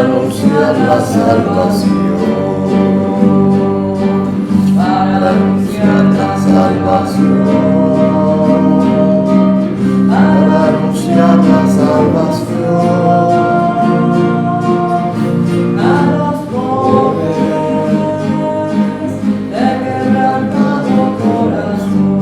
anunciar la salvación, para anunciar la salvación, para anunciar la salvación a los pobres de quebrantado corazón.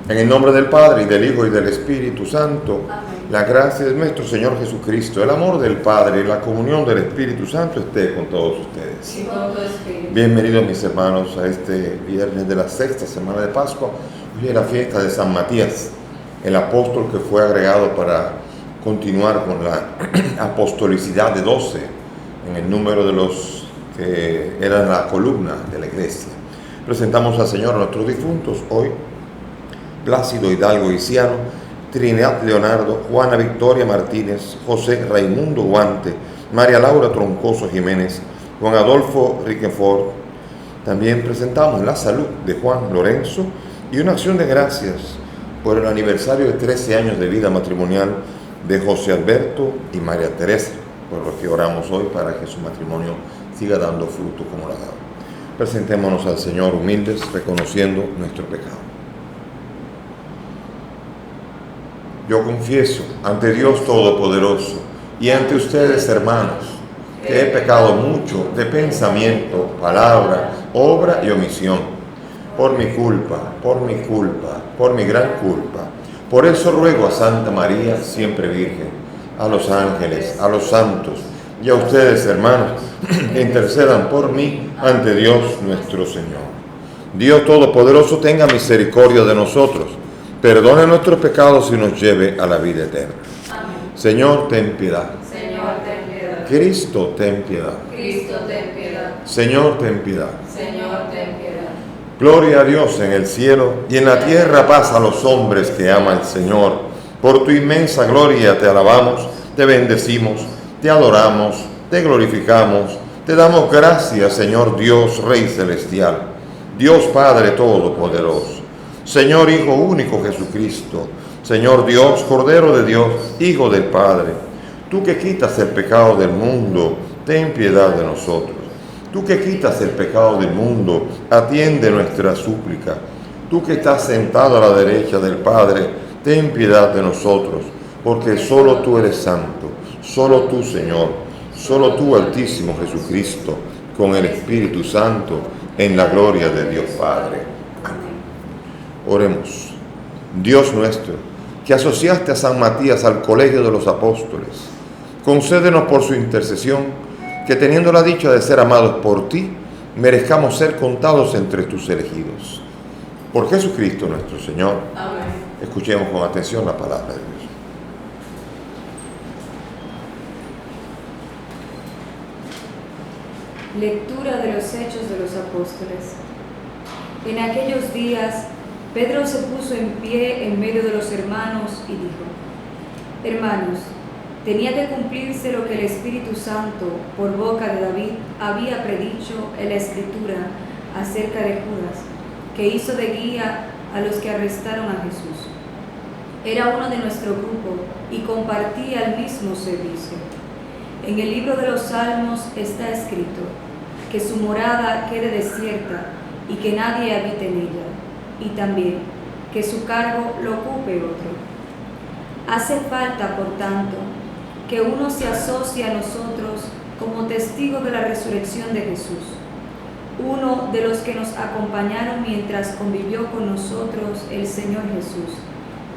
En el nombre del Padre, y del Hijo, y del Espíritu Santo. Amén. La gracia de nuestro Señor Jesucristo, el amor del Padre y la comunión del Espíritu Santo esté con todos ustedes. Y con tu espíritu. Bienvenidos mis hermanos a este viernes de la sexta semana de Pascua. Hoy es la fiesta de San Matías, el apóstol que fue agregado para continuar con la apostolicidad de 12 en el número de los que eran la columna de la iglesia. Presentamos al Señor a nuestros difuntos hoy: Plácido Hidalgo Iciano, Trinidad Leonardo, Juana Victoria Martínez, José Raimundo Guante, María Laura Troncoso Jiménez, Juan Adolfo Riquefort. También presentamos la salud de Juan Lorenzo y una acción de gracias por el aniversario de 13 años de vida matrimonial de José Alberto y María Teresa, por lo que oramos hoy para que su matrimonio siga dando fruto como lo ha dado. Presentémonos al Señor humildes, reconociendo nuestro pecado. Yo confieso ante Dios Todopoderoso y ante ustedes, hermanos, que he pecado mucho de pensamiento, palabra, obra y omisión, por mi culpa, por mi gran culpa. Por eso ruego a Santa María, siempre Virgen, a los ángeles, a los santos y a ustedes, hermanos, que intercedan por mí ante Dios nuestro Señor. Dios Todopoderoso tenga misericordia de nosotros, perdone nuestros pecados y nos lleve a la vida eterna. Amén. Señor, ten piedad. Señor, ten piedad. Cristo, ten piedad. Cristo, ten piedad. Señor, ten piedad. Señor, ten piedad. Gloria a Dios en el cielo y en la tierra paz a los hombres que ama el Señor. Por tu inmensa gloria te alabamos, te bendecimos, te adoramos, te glorificamos, te damos gracias, Señor Dios, Rey celestial, Dios Padre Todopoderoso, Señor Hijo único Jesucristo, Señor Dios, Cordero de Dios, Hijo del Padre. Tú que quitas el pecado del mundo, ten piedad de nosotros. Tú que quitas el pecado del mundo, atiende nuestra súplica. Tú que estás sentado a la derecha del Padre, ten piedad de nosotros, porque solo tú eres santo, solo tú, Señor, solo tú, Altísimo Jesucristo, con el Espíritu Santo, en la gloria de Dios Padre. Oremos. Dios nuestro, que asociaste a San Matías al colegio de los apóstoles, concédenos por su intercesión que, teniendo la dicha de ser amados por ti, merezcamos ser contados entre tus elegidos. Por Jesucristo nuestro Señor. Amén. Escuchemos con atención la palabra de Dios. Lectura de los Hechos de los Apóstoles. En aquellos días, Pedro se puso en pie en medio de los hermanos y dijo: Hermanos, tenía que cumplirse lo que el Espíritu Santo, por boca de David, había predicho en la Escritura acerca de Judas, que hizo de guía a los que arrestaron a Jesús. Era uno de nuestro grupo y compartía el mismo servicio. En el libro de los Salmos está escrito: que su morada quede desierta y que nadie habite en ella, y también que su cargo lo ocupe otro. Hace falta, por tanto, que uno se asocie a nosotros como testigo de la resurrección de Jesús, uno de los que nos acompañaron mientras convivió con nosotros el Señor Jesús,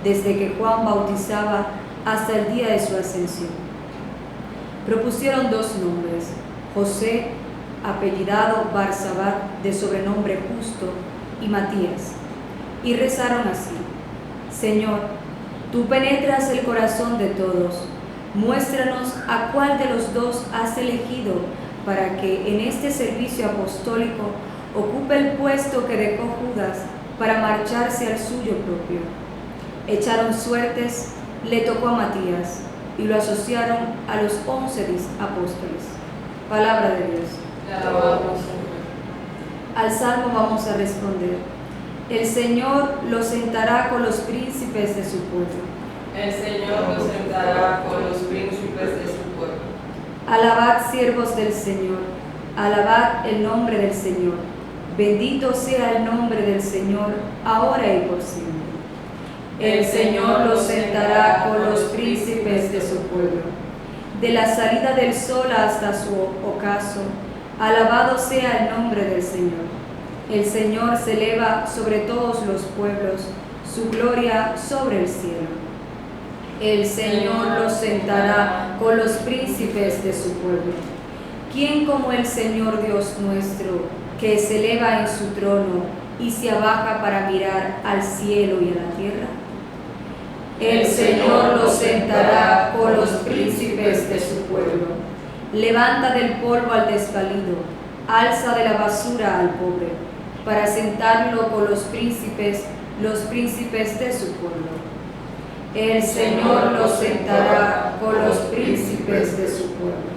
desde que Juan bautizaba hasta el día de su ascensión. Propusieron dos nombres: José, apellidado Barsabá, de sobrenombre Justo, y Matías, y rezaron así: Señor, tú penetras el corazón de todos, muéstranos a cuál de los dos has elegido para que en este servicio apostólico ocupe el puesto que dejó Judas para marcharse al suyo propio. Echaron suertes, le tocó a Matías y lo asociaron a los 11 apóstoles. Palabra de Dios. Te alabamos, Señor. Al salmo vamos a responder: el Señor lo sentará con los príncipes de su pueblo. El Señor lo sentará con los príncipes de Alabad, siervos del Señor, alabad el nombre del Señor. Bendito sea el nombre del Señor, ahora y por siempre. El Señor los sentará con los príncipes de su pueblo. De la salida del sol hasta su ocaso, alabado sea el nombre del Señor. El Señor se eleva sobre todos los pueblos, su gloria sobre el cielo. El Señor los sentará con los príncipes de su pueblo. ¿Quién como el Señor Dios nuestro, que se eleva en su trono y se abaja para mirar al cielo y a la tierra? El Señor los sentará con los príncipes de su pueblo. Levanta del polvo al desvalido, alza de la basura al pobre, para sentarlo con los príncipes de su pueblo. El Señor los sentará con los príncipes de su pueblo.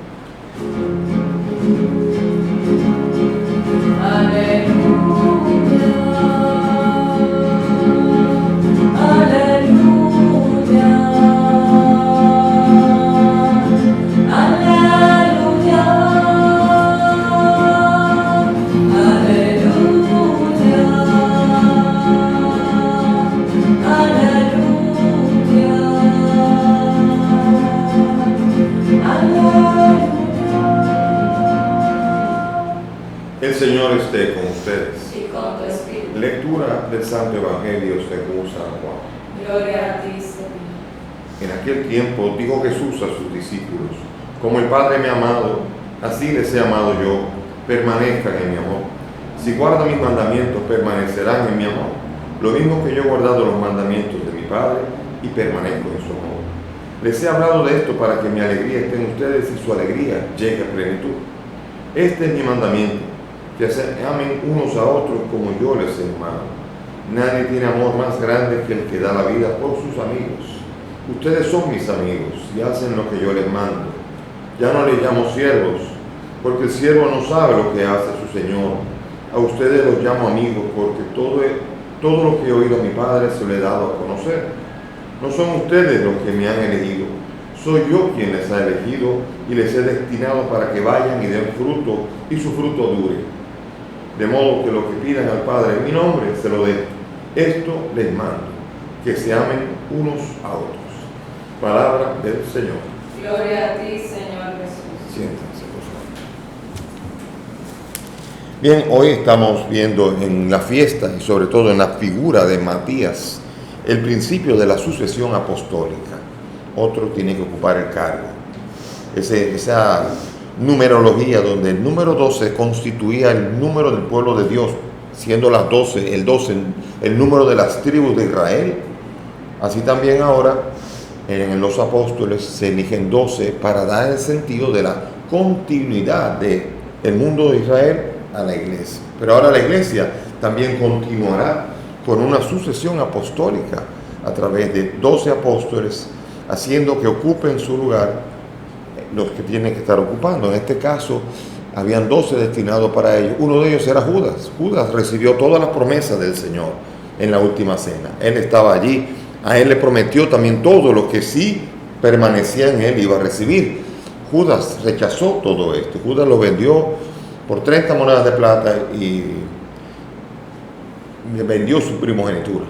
El Señor esté con ustedes. Y con tu espíritu. Lectura del Santo Evangelio según San Juan. Gloria a ti, Señor. En aquel tiempo dijo Jesús a sus discípulos: como el Padre me ha amado, así les he amado yo, permanezcan en mi amor. Si guardan mis mandamientos, permanecerán en mi amor, lo mismo que yo he guardado los mandamientos de mi Padre y permanezco en su amor. Les he hablado de esto para que mi alegría esté en ustedes y su alegría llegue a plenitud. Este es mi mandamiento, que se amen unos a otros como yo les he amado. Nadie tiene amor más grande que el que da la vida por sus amigos. Ustedes son mis amigos y hacen lo que yo les mando. Ya no les llamo siervos, porque el siervo no sabe lo que hace su Señor. A ustedes los llamo amigos, porque todo lo que he oído a mi Padre se lo he dado a conocer. No son ustedes los que me han elegido, soy yo quien les ha elegido y les he destinado para que vayan y den fruto y su fruto dure. De modo que lo que pidan al Padre en mi nombre se lo den. Esto les mando, que se amen unos a otros. Palabra del Señor. Gloria a ti, Señor Jesús. Siéntense, por favor. Bien, hoy estamos viendo en la fiesta y sobre todo en la figura de Matías el principio de la sucesión apostólica. Otro tiene que ocupar el cargo. Esa numerología donde el número 12 constituía el número del pueblo de Dios, siendo las 12, el 12 el número de las tribus de Israel. Así también ahora en los apóstoles se eligen 12 para dar el sentido de la continuidad del mundo de Israel a la iglesia. Pero ahora la iglesia también continuará con una sucesión apostólica a través de 12 apóstoles, haciendo que ocupen su lugar los que tienen que estar ocupando. En este caso, habían 12 destinados para ellos. Uno de ellos era Judas. Judas recibió todas las promesas del Señor en la última cena. Él estaba allí. A él le prometió también todo lo que sí permanecía en él iba a recibir. Judas rechazó todo esto. Judas lo vendió por 30 monedas de plata y le vendió su primogenitura.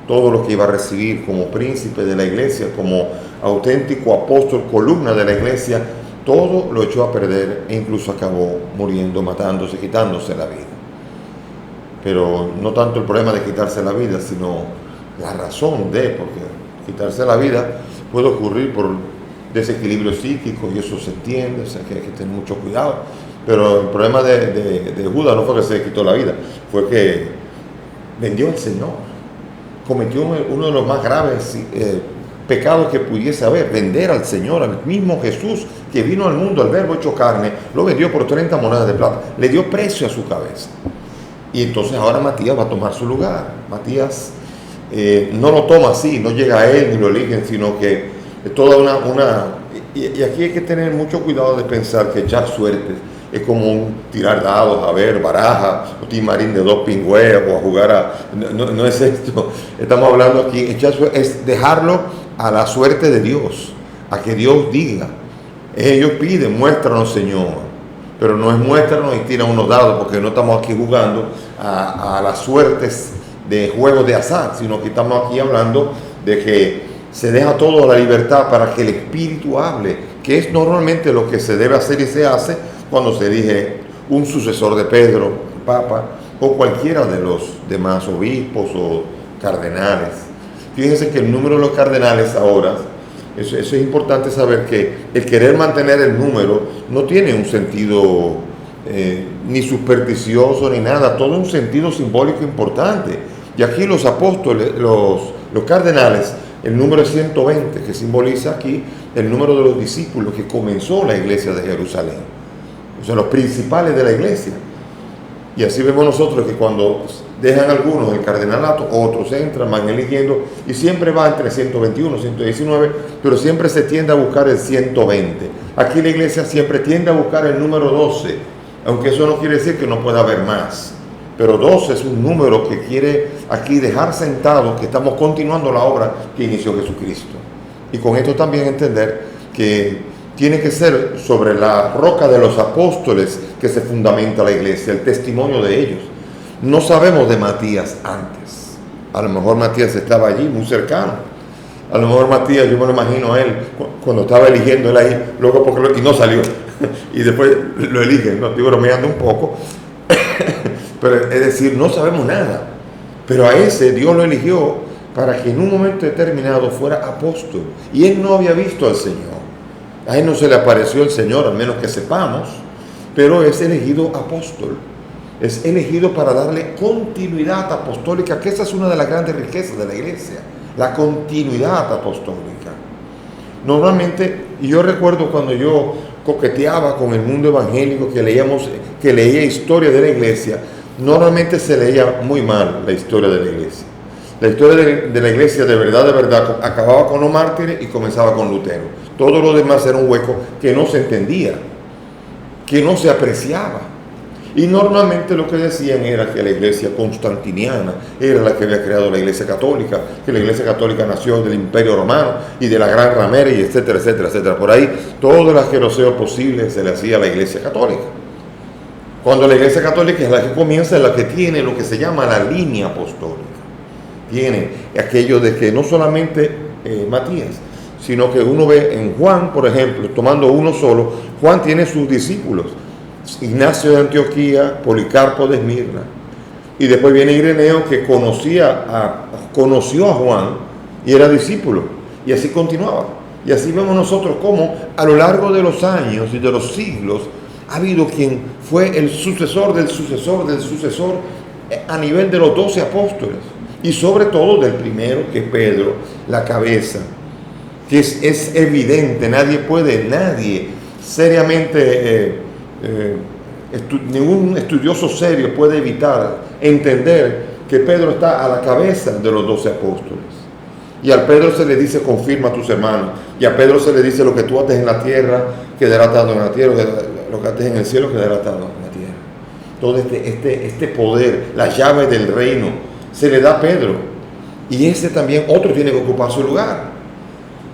Todo lo que iba a recibir como príncipe de la iglesia, como auténtico apóstol, columna de la iglesia, todo lo echó a perder e incluso acabó muriendo, matándose, quitándose la vida. Pero no tanto el problema de quitarse la vida, sino la razón de, porque quitarse la vida puede ocurrir por desequilibrio psíquico y eso se entiende, o sea que hay que tener mucho cuidado. Pero el problema de Judas no fue que se quitó la vida, fue que vendió al Señor. Cometió uno de los más graves pecados que pudiese haber, vender al Señor, al mismo Jesús que vino al mundo, al verbo hecho carne, lo vendió por 30 monedas de plata, le dio precio a su cabeza. Y entonces ahora Matías va a tomar su lugar. Matías no lo toma así, no llega a él ni lo eligen, sino que es toda y aquí hay que tener mucho cuidado de pensar que echar suerte es como un tirar dados, a ver, baraja, un timarín de 2 pingües o a jugar no es esto. Estamos hablando aquí, echar suerte es dejarlo a la suerte de Dios, a que Dios diga. Ellos piden, muéstranos, Señor. Pero no es muéstranos y tiran unos dados, porque no estamos aquí jugando a las suertes de juegos de azar, sino que estamos aquí hablando de que se deja todo a la libertad para que el Espíritu hable, que es normalmente lo que se debe hacer y se hace cuando se elige un sucesor de Pedro, el Papa, o cualquiera de los demás obispos o cardenales. Fíjense que el número de los cardenales ahora, eso es importante saber, que el querer mantener el número no tiene un sentido ni supersticioso ni nada, todo un sentido simbólico importante. Y aquí los apóstoles, los cardenales, el número es 120, que simboliza aquí el número de los discípulos que comenzó la iglesia de Jerusalén. O sea, los principales de la iglesia. Y así vemos nosotros que cuando dejan algunos el cardenalato, otros entran, van eligiendo, y siempre va entre 121, 119, pero siempre se tiende a buscar el 120. Aquí la iglesia siempre tiende a buscar el número 12, aunque eso no quiere decir que no pueda haber más. Pero 12 es un número que quiere aquí dejar sentado que estamos continuando la obra que inició Jesucristo. Y con esto también entender que tiene que ser sobre la roca de los apóstoles que se fundamenta la iglesia, el testimonio de ellos. No sabemos de Matías antes. A lo mejor Matías estaba allí, muy cercano. A lo mejor Matías, yo me lo imagino a él, cuando estaba eligiendo él ahí, luego y no salió. Y después lo eligen, no estoy bromeando un poco. Pero es decir, no sabemos nada. Pero a ese Dios lo eligió para que en un momento determinado fuera apóstol. Y él no había visto al Señor. A él no se le apareció el Señor, al menos que sepamos. Pero es elegido apóstol. Es elegido para darle continuidad apostólica, que esa es una de las grandes riquezas de la iglesia. La continuidad apostólica. Normalmente, y yo recuerdo cuando yo coqueteaba con el mundo evangélico, que leía historia de la iglesia, normalmente se leía muy mal la historia de la iglesia. La historia de la iglesia de verdad, acababa con los mártires y comenzaba con Lutero. Todo lo demás era un hueco que no se entendía, que no se apreciaba. Y normalmente lo que decían era que la iglesia constantiniana era la que había creado la iglesia católica, que la iglesia católica nació del Imperio Romano y de la Gran Ramera, y etcétera, etcétera, etcétera. Por ahí todo el asqueroseo posible se le hacía a la iglesia católica. Cuando la iglesia católica es la que comienza, es la que tiene lo que se llama la línea apostólica. Tiene aquello de que no solamente Matías, sino que uno ve en Juan, por ejemplo, tomando uno solo, Juan tiene sus discípulos. Ignacio de Antioquía, Policarpo de Esmirna, y después viene Ireneo, que conoció a Juan y era discípulo, y así continuaba. Y así vemos nosotros cómo a lo largo de los años y de los siglos ha habido quien fue el sucesor del sucesor del sucesor a nivel de los 12 apóstoles, y sobre todo del primero, que es Pedro, la cabeza, que es evidente, nadie seriamente ningún estudioso serio puede evitar entender que Pedro está a la cabeza de los 12 apóstoles. Y a Pedro se le dice: confirma a tus hermanos. Y a Pedro se le dice: lo que tú ates en la tierra quedará atado en la tierra, lo que ates en el cielo quedará atado en la tierra. Todo este poder, la llave del reino, se le da a Pedro. Y ese también, otro tiene que ocupar su lugar.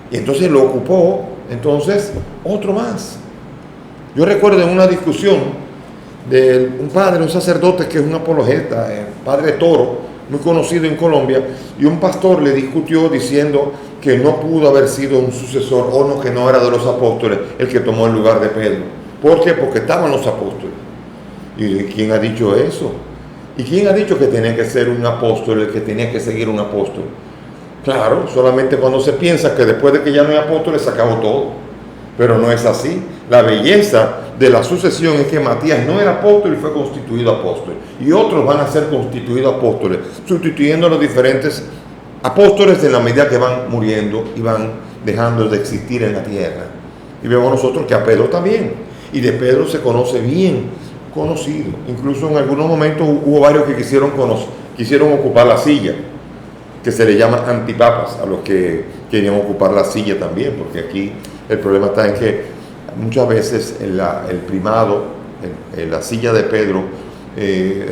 Y entonces lo ocupó, otro más. Yo recuerdo en una discusión de un padre, un sacerdote que es un apologeta, el padre Toro, muy conocido en Colombia, y un pastor le discutió diciendo que no pudo haber sido un sucesor, o no, que no era de los apóstoles el que tomó el lugar de Pedro. ¿Por qué? Porque estaban los apóstoles. ¿Y quién ha dicho eso? ¿Y quién ha dicho que tenía que ser un apóstol, el que tenía que seguir un apóstol? Claro, solamente cuando se piensa que después de que ya no hay apóstoles se acabó todo. Pero no es así. La belleza de la sucesión es que Matías no era apóstol y fue constituido apóstol. Y otros van a ser constituidos apóstoles, sustituyendo a los diferentes apóstoles en la medida que van muriendo y van dejando de existir en la tierra. Y vemos nosotros que a Pedro también. Y de Pedro se conoce bien conocido. Incluso en algunos momentos hubo varios que quisieron ocupar la silla, que se le llama antipapas a los que querían ocupar la silla también, porque aquí el problema está en que muchas veces el primado, la silla de Pedro,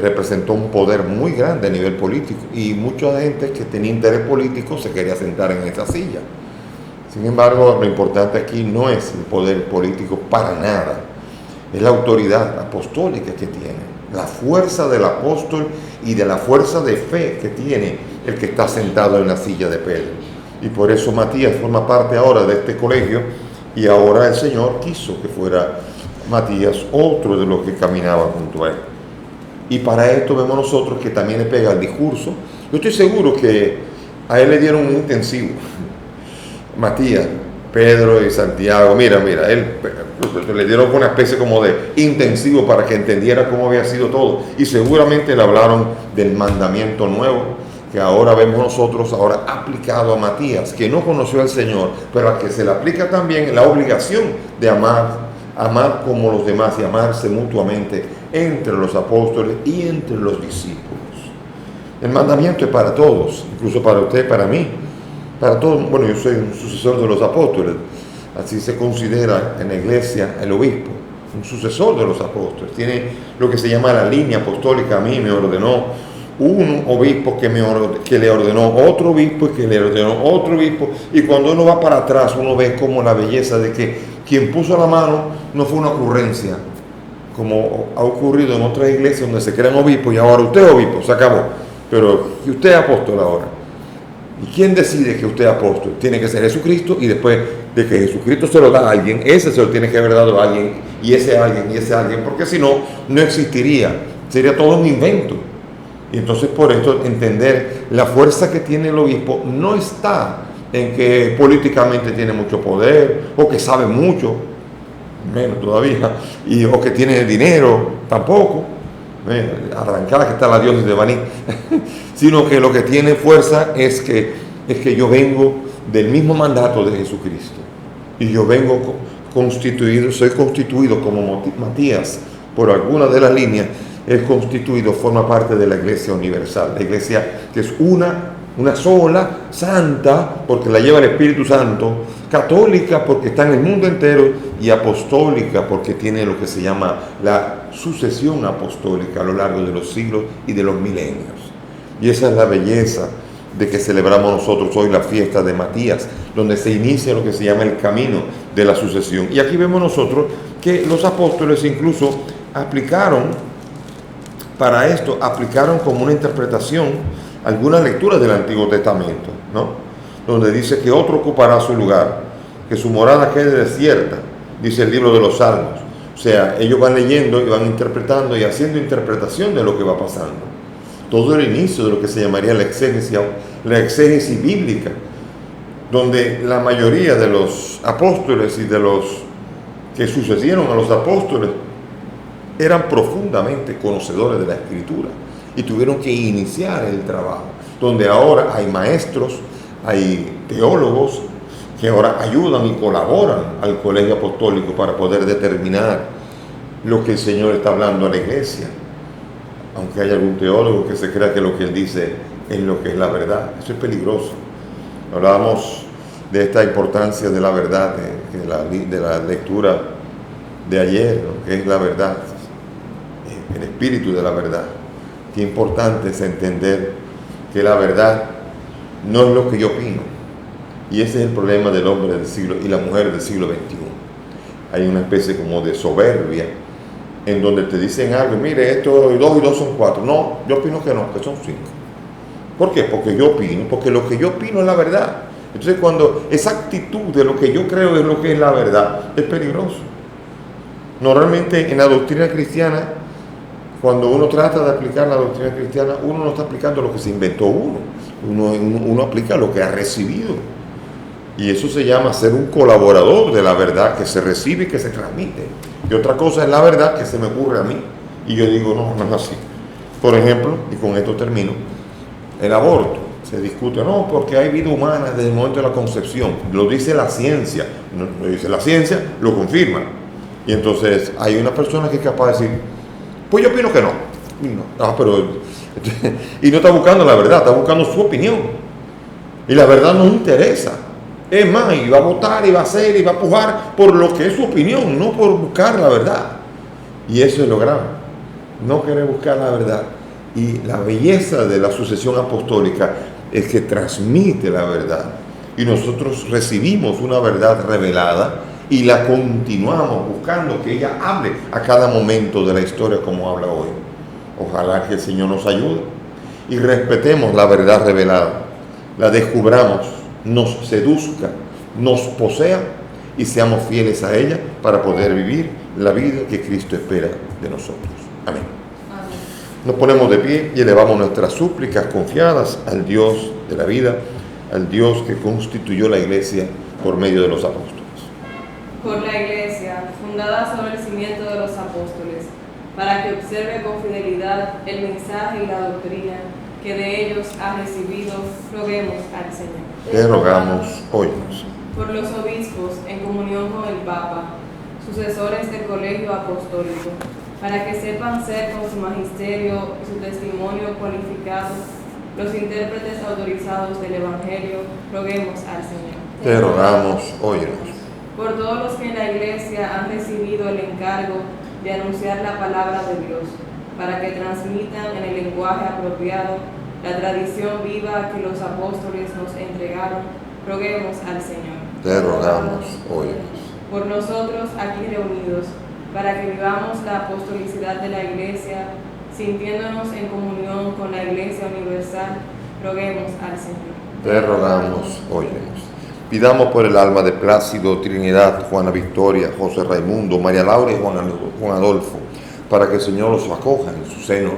representó un poder muy grande a nivel político, y mucha gente que tenía interés político se quería sentar en esa silla. Sin embargo, lo importante aquí no es el poder político para nada, es la autoridad apostólica que tiene, la fuerza del apóstol y de la fuerza de fe que tiene el que está sentado en la silla de Pedro. Y por eso Matías forma parte ahora de este colegio, y ahora el Señor quiso que fuera Matías otro de los que caminaba junto a él. Y para esto vemos nosotros que también le pega el discurso. Yo estoy seguro que a él le dieron un intensivo. Matías, Pedro y Santiago, mira, él le dieron una especie como de intensivo para que entendiera cómo había sido todo. Y seguramente le hablaron del mandamiento nuevo, que ahora vemos nosotros, ahora aplicado a Matías, que no conoció al Señor, pero a que se le aplica también la obligación de amar como los demás y amarse mutuamente entre los apóstoles y entre los discípulos. El mandamiento es para todos, incluso para usted, para mí, para todos. Bueno, yo soy un sucesor de los apóstoles, así se considera en la iglesia el obispo, un sucesor de los apóstoles. Tiene lo que se llama la línea apostólica. A mí me ordenó un obispo que le ordenó otro obispo y que le ordenó otro obispo. Y cuando uno va para atrás, uno ve como la belleza de que quien puso la mano no fue una ocurrencia, como ha ocurrido en otras iglesias donde se crean obispos y ahora usted es obispo, se acabó. Pero usted es apóstol ahora. ¿Y quién decide que usted es apóstol? Tiene que ser Jesucristo, y después de que Jesucristo se lo da a alguien, ese se lo tiene que haber dado a alguien, y ese alguien, porque si no, no existiría. Sería todo un invento. Y entonces por esto entender la fuerza que tiene el obispo no está en que políticamente tiene mucho poder o que sabe mucho, menos todavía, o que tiene dinero, tampoco, arrancada que está la diócesis de Baní, sino que lo que tiene fuerza es que yo vengo del mismo mandato de Jesucristo, y yo vengo soy constituido como Matías por alguna de las líneas. Es constituido, forma parte de la Iglesia Universal, la Iglesia que es una sola, santa, porque la lleva el Espíritu Santo, católica, porque está en el mundo entero, y apostólica, porque tiene lo que se llama la sucesión apostólica a lo largo de los siglos y de los milenios. Y esa es la belleza de que celebramos nosotros hoy la fiesta de Matías, donde se inicia lo que se llama el camino de la sucesión. Y aquí vemos nosotros que los apóstoles incluso aplicaron como una interpretación algunas lecturas del Antiguo Testamento, ¿no? Donde dice que otro ocupará su lugar, que su morada quede desierta, dice el libro de los Salmos. O sea, ellos van leyendo y van interpretando y haciendo interpretación de lo que va pasando. Todo el inicio de lo que se llamaría la exégesis bíblica, donde la mayoría de los apóstoles y de los que sucedieron a los apóstoles eran profundamente conocedores de la Escritura y tuvieron que iniciar el trabajo, donde ahora hay maestros, hay teólogos que ahora ayudan y colaboran al colegio apostólico para poder determinar lo que el Señor está hablando a la iglesia, aunque haya algún teólogo que se crea que lo que él dice es lo que es la verdad. Eso es peligroso. Hablábamos de esta importancia de la verdad, de la lectura de ayer, ¿no? Que es la verdad, el espíritu de la verdad. Qué importante es entender que la verdad no es lo que yo opino. Y ese es el problema del hombre del siglo y la mujer del siglo XXI. Hay una especie como de soberbia en donde te dicen algo, mire, esto 2 y 2 son 4. No, yo opino que no, que son 5. ¿Por qué? Porque yo opino, porque lo que yo opino es la verdad. Entonces cuando esa actitud de lo que yo creo es lo que es la verdad, es peligroso. Normalmente en la doctrina cristiana, cuando uno trata de aplicar la doctrina cristiana, uno no está aplicando lo que se inventó uno aplica lo que ha recibido. Y eso se llama ser un colaborador de la verdad que se recibe y que se transmite. Y otra cosa es la verdad que se me ocurre a mí. Y yo digo, no es así. Por ejemplo, y con esto termino, el aborto. Se discute, no, porque hay vida humana desde el momento de la concepción. Lo dice la ciencia. Lo dice la ciencia, lo confirma. Y entonces hay una persona que es capaz de decir, pues yo opino que no. Y no está buscando la verdad, está buscando su opinión. Y la verdad no interesa. Es más, y va a votar, y va a hacer, y va a pujar por lo que es su opinión, no por buscar la verdad. Y eso es lo grave. No querer buscar la verdad. Y la belleza de la sucesión apostólica es que transmite la verdad. y nosotros recibimos una verdad revelada y la continuamos buscando que ella hable a cada momento de la historia como habla hoy. Ojalá que el Señor nos ayude y respetemos la verdad revelada, la descubramos, nos seduzca, nos posea y seamos fieles a ella para poder vivir la vida que Cristo espera de nosotros. Amén. Amén. Nos ponemos de pie y elevamos nuestras súplicas confiadas al Dios de la vida, al Dios que constituyó la iglesia por medio de los apóstoles. Por la Iglesia, fundada sobre el cimiento de los apóstoles, para que observe con fidelidad el mensaje y la doctrina que de ellos ha recibido, roguemos al Señor. Te rogamos, óyenos. Por los obispos, en comunión con el Papa, sucesores del colegio apostólico, para que sepan ser con su magisterio y su testimonio cualificado los intérpretes autorizados del Evangelio, roguemos al Señor. Te rogamos, óyenos. Por todos los que en la Iglesia han recibido el encargo de anunciar la palabra de Dios, para que transmitan en el lenguaje apropiado la tradición viva que los apóstoles nos entregaron, roguemos al Señor. Te rogamos, óyenos. Por nosotros aquí reunidos, para que vivamos la apostolicidad de la Iglesia, sintiéndonos en comunión con la Iglesia universal, roguemos al Señor. Te rogamos, óyenos. Pidamos por el alma de Plácido, Trinidad, Juana Victoria, José Raimundo, María Laura y Juan Adolfo, para que el Señor los acoja en su seno.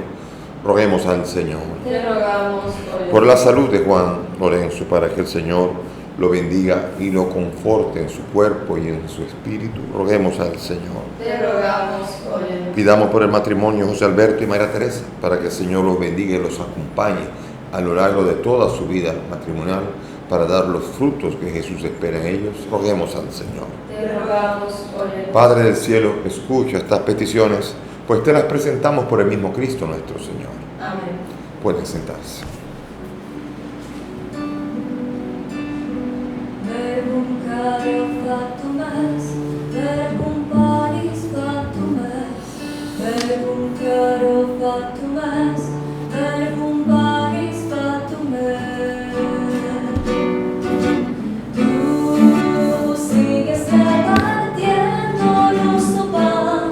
Roguemos al Señor. Te rogamos, óyenos. Por la salud de Juan Lorenzo, para que el Señor lo bendiga y lo conforte en su cuerpo y en su espíritu. Roguemos al Señor. Te rogamos, óyenos. Pidamos por el matrimonio de José Alberto y María Teresa, para que el Señor los bendiga y los acompañe a lo largo de toda su vida matrimonial, para dar los frutos que Jesús espera en ellos. Roguemos al Señor. Te rogamos, óyenos. Padre del cielo, escucha estas peticiones, pues te las presentamos por el mismo Cristo nuestro Señor. Amén. Pueden sentarse. Verbum caro factum est, verbum panis factum est, verbum caro factum est, verbum panis factum est. Tú sigues repartiendo nuestro pan,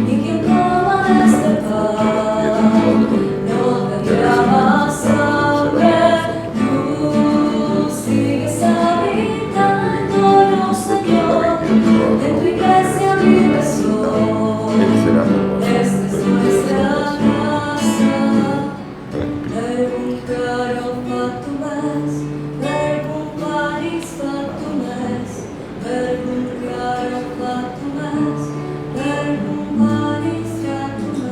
y quien coma de este pan no tendrá más hambre. Tú sigues habitando, Señor, en tu iglesia vives hoy. Esta es nuestra casa. Verbum caro factum est, verbum panis factum est, verbum caro factum est, verbum panis factum est.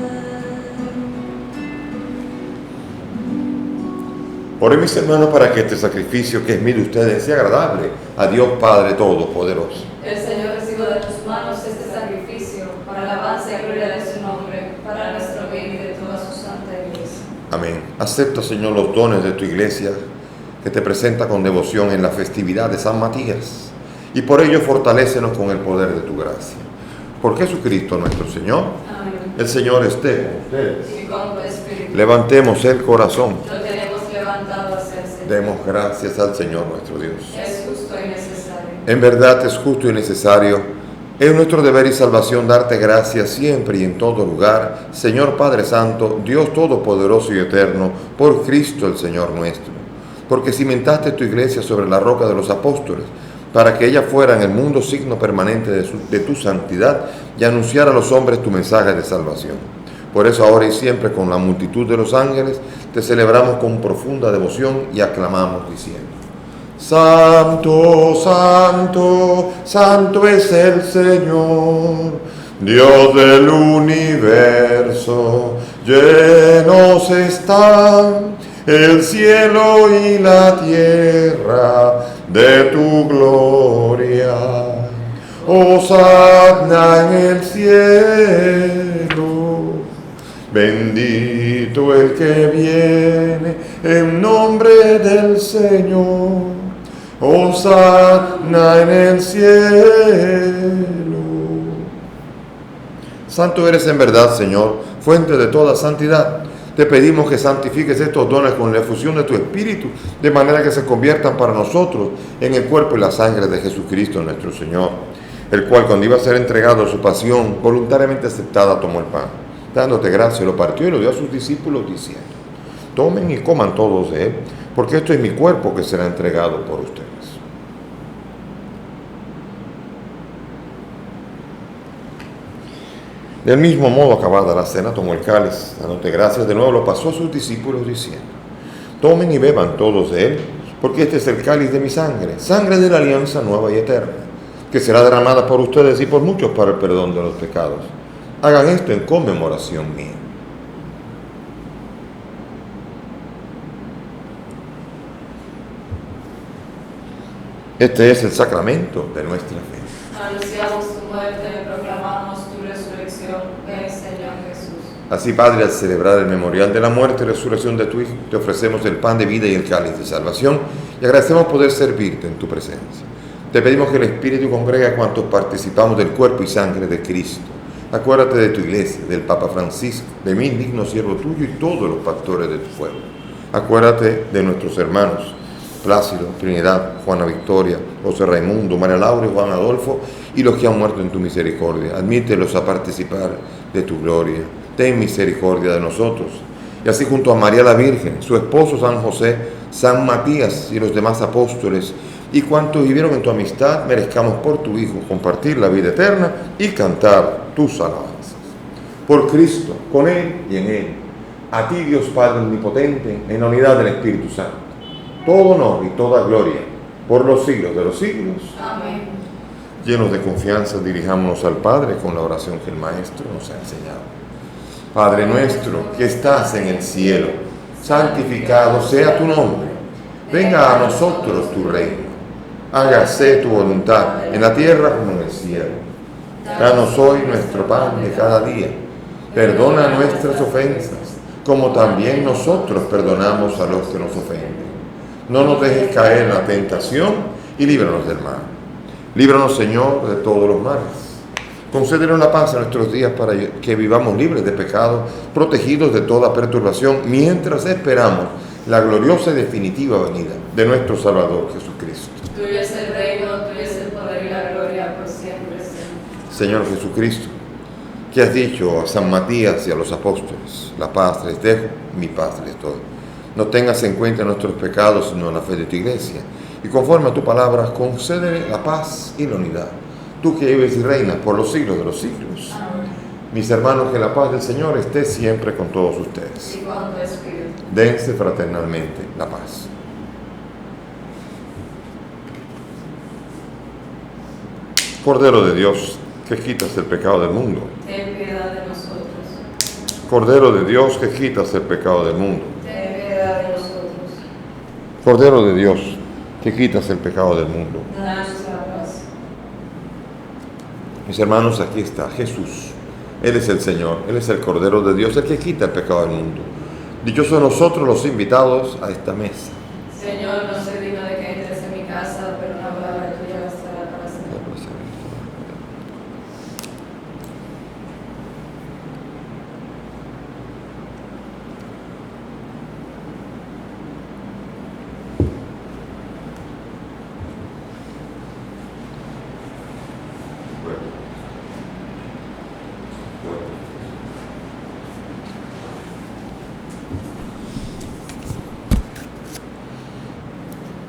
Oren mis hermanos para que este sacrificio que es mío de ustedes sea agradable a Dios Padre Todopoderoso. El Señor reciba de tus manos este sacrificio para alabanza y gloria de su nombre, para nuestro bien y de toda su santa iglesia. Amén. Acepta, Señor, los dones de tu iglesia que te presenta con devoción en la festividad de San Matías, y por ello fortalécenos con el poder de tu gracia. Por Jesucristo nuestro Señor. Amén. El Señor esté con ustedes. Y con tu espíritu. Levantemos el corazón. Lo tenemos levantado hacia el Señor. Demos gracias al Señor nuestro Dios. Es justo y necesario. En verdad es justo y necesario, es nuestro deber y salvación darte gracias siempre y en todo lugar, Señor Padre Santo, Dios Todopoderoso y Eterno, por Cristo el Señor nuestro. Porque cimentaste tu iglesia sobre la roca de los apóstoles, para que ella fuera en el mundo signo permanente de tu santidad y anunciara a los hombres tu mensaje de salvación. Por eso ahora y siempre con la multitud de los ángeles te celebramos con profunda devoción y aclamamos diciendo: Santo, santo, santo es el Señor, Dios del universo. Llenos están el cielo y la tierra de tu gloria. Hosanna en el cielo. Bendito el que viene en nombre del Señor. Hosanna en el cielo. Santo eres en verdad, Señor, fuente de toda santidad. Te pedimos que santifiques estos dones con la efusión de tu Espíritu, de manera que se conviertan para nosotros en el cuerpo y la sangre de Jesucristo nuestro Señor, el cual, cuando iba a ser entregado a su pasión, voluntariamente aceptada, tomó el pan, dándote gracia, lo partió y lo dio a sus discípulos, diciendo: tomen y coman todos de él, porque esto es mi cuerpo que será entregado por ustedes. Del mismo modo, acabada la cena, tomó el cáliz, dándote gracias, de nuevo lo pasó a sus discípulos, diciendo: tomen y beban todos de él, porque este es el cáliz de mi sangre, sangre de la alianza nueva y eterna, que será derramada por ustedes y por muchos para el perdón de los pecados. Hagan esto en conmemoración mía. Este es el sacramento de nuestra fe. Anunciamos tu muerte, proclamamos tu resurrección. Ven, Señor Jesús. Así, Padre, al celebrar el memorial de la muerte y resurrección de tu Hijo, te ofrecemos el pan de vida y el cáliz de salvación, y agradecemos poder servirte en tu presencia. Te pedimos que el Espíritu congregue a cuantos participamos del cuerpo y sangre de Cristo. Acuérdate de tu iglesia, del Papa Francisco, de mí, digno siervo tuyo, y todos los pastores de tu pueblo. Acuérdate de nuestros hermanos Plácido, Trinidad, Juana Victoria, José Raimundo, María Laura y Juan Adolfo, y los que han muerto en tu misericordia. Admítelos a participar de tu gloria. Ten misericordia de nosotros. Y así, junto a María la Virgen, su esposo San José, San Matías y los demás apóstoles, y cuantos vivieron en tu amistad, merezcamos por tu Hijo compartir la vida eterna y cantar tus alabanzas. Por Cristo, con Él y en Él, a ti, Dios Padre Omnipotente, en la unidad del Espíritu Santo, todo honor y toda gloria por los siglos de los siglos. Amén. Llenos de confianza, dirijámonos al Padre con la oración que el Maestro nos ha enseñado. Padre nuestro que estás en el cielo, santificado sea tu nombre. Venga a nosotros tu reino. Hágase tu voluntad en la tierra como en el cielo. Danos hoy nuestro pan de cada día. Perdona nuestras ofensas, como también nosotros perdonamos a los que nos ofenden. No nos dejes caer en la tentación y líbranos del mal. Líbranos, Señor, de todos los males. Concédenos la paz en nuestros días para que vivamos libres de pecado, protegidos de toda perturbación, mientras esperamos la gloriosa y definitiva venida de nuestro Salvador Jesucristo. Tuyo es el reino, tuyo es el poder y la gloria por siempre, Señor Jesucristo, que has dicho a San Matías y a los apóstoles: la paz les dejo, mi paz les doy. No tengas en cuenta nuestros pecados, sino la fe de tu iglesia. Y conforme a tu palabra, concédele la paz y la unidad. Tú que vives y reinas por los siglos de los siglos. Amén. Mis hermanos, que la paz del Señor esté siempre con todos ustedes. Y con tu espíritu. Dense fraternalmente la paz. Cordero de Dios, que quitas el pecado del mundo. Ten piedad de nosotros. Cordero de Dios, que quitas el pecado del mundo. Ten piedad de nosotros. Cordero de Dios, que quitas el pecado del mundo. Danos la paz. Mis hermanos, aquí está Jesús. Él es el Señor, Él es el Cordero de Dios, el que quita el pecado del mundo. Dichosos nosotros los invitados a esta mesa. Señor, no soy digno de que entres en mi casa, pero una palabra tuya bastará para siempre.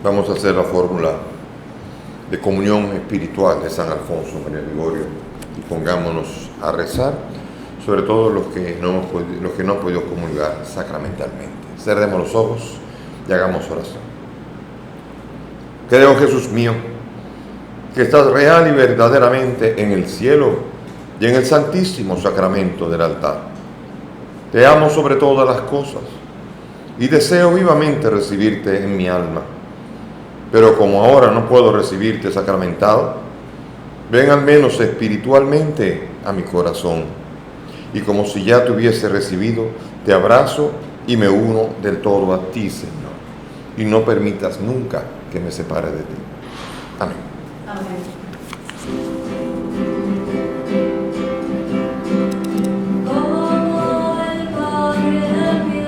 Vamos a hacer la fórmula de comunión espiritual de San Alfonso María Ligorio y pongámonos a rezar, sobre todo los que no han podido comulgar sacramentalmente. Cerremos los ojos y hagamos oración. Creo, Jesús mío, que estás real y verdaderamente en el cielo y en el santísimo sacramento del altar. Te amo sobre todas las cosas y deseo vivamente recibirte en mi alma. Pero como ahora no puedo recibirte sacramentado, ven al menos espiritualmente a mi corazón. Y como si ya te hubiese recibido, te abrazo y me uno del todo a ti, Señor. Y no permitas nunca que me separe de ti. Amén. Amén. Como el Padre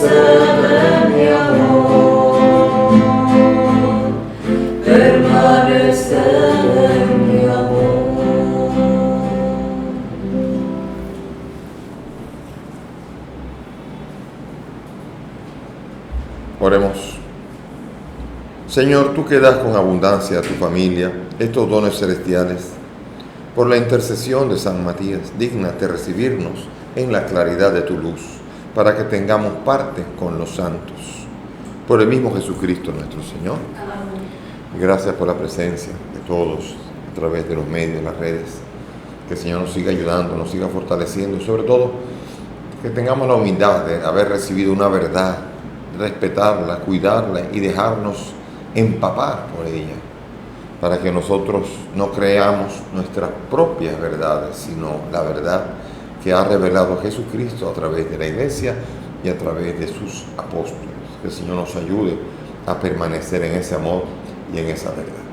de mi amor, permanece en mi amor. Oremos. Señor, tú que das con abundancia a tu familia estos dones celestiales, por la intercesión de San Matías, dígnate recibirnos en la claridad de tu luz, para que tengamos parte con los santos. Por el mismo Jesucristo nuestro Señor. Amén. Gracias por la presencia de todos a través de los medios, las redes. Que el Señor nos siga ayudando, nos siga fortaleciendo y sobre todo que tengamos la humildad de haber recibido una verdad, respetarla, cuidarla y dejarnos empapar por ella, para que nosotros no creamos nuestras propias verdades, sino la verdad que ha revelado Jesucristo a través de la Iglesia y a través de sus apóstoles. Que el Señor nos ayude a permanecer en ese amor y en esa verdad.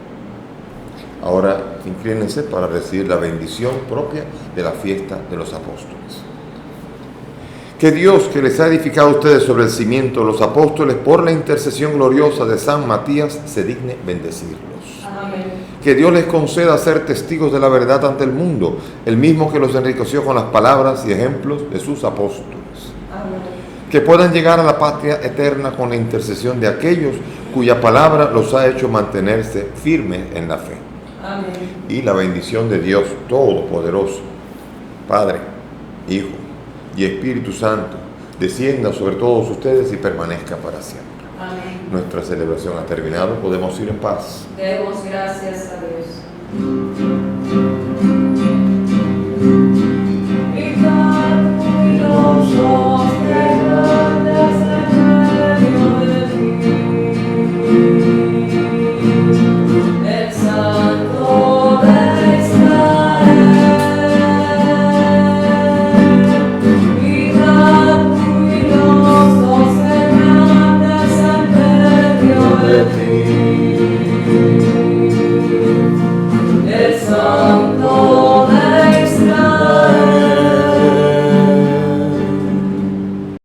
Ahora inclínense para recibir la bendición propia de la fiesta de los apóstoles. Que Dios, que les ha edificado a ustedes sobre el cimiento de los apóstoles, por la intercesión gloriosa de San Matías, se digne bendecirlos. Amén. Que Dios les conceda ser testigos de la verdad ante el mundo, el mismo que los enriqueció con las palabras y ejemplos de sus apóstoles. Amén. Que puedan llegar a la patria eterna con la intercesión de aquellos cuya palabra los ha hecho mantenerse firmes en la fe. Amén. Y la bendición de Dios Todopoderoso, Padre, Hijo y Espíritu Santo, descienda sobre todos ustedes y permanezca para siempre. Amén. Nuestra celebración ha terminado, podemos ir en paz. Demos gracias a Dios. El Santo de Israel, mirad jubilosos semejantes en medio de ti. El Santo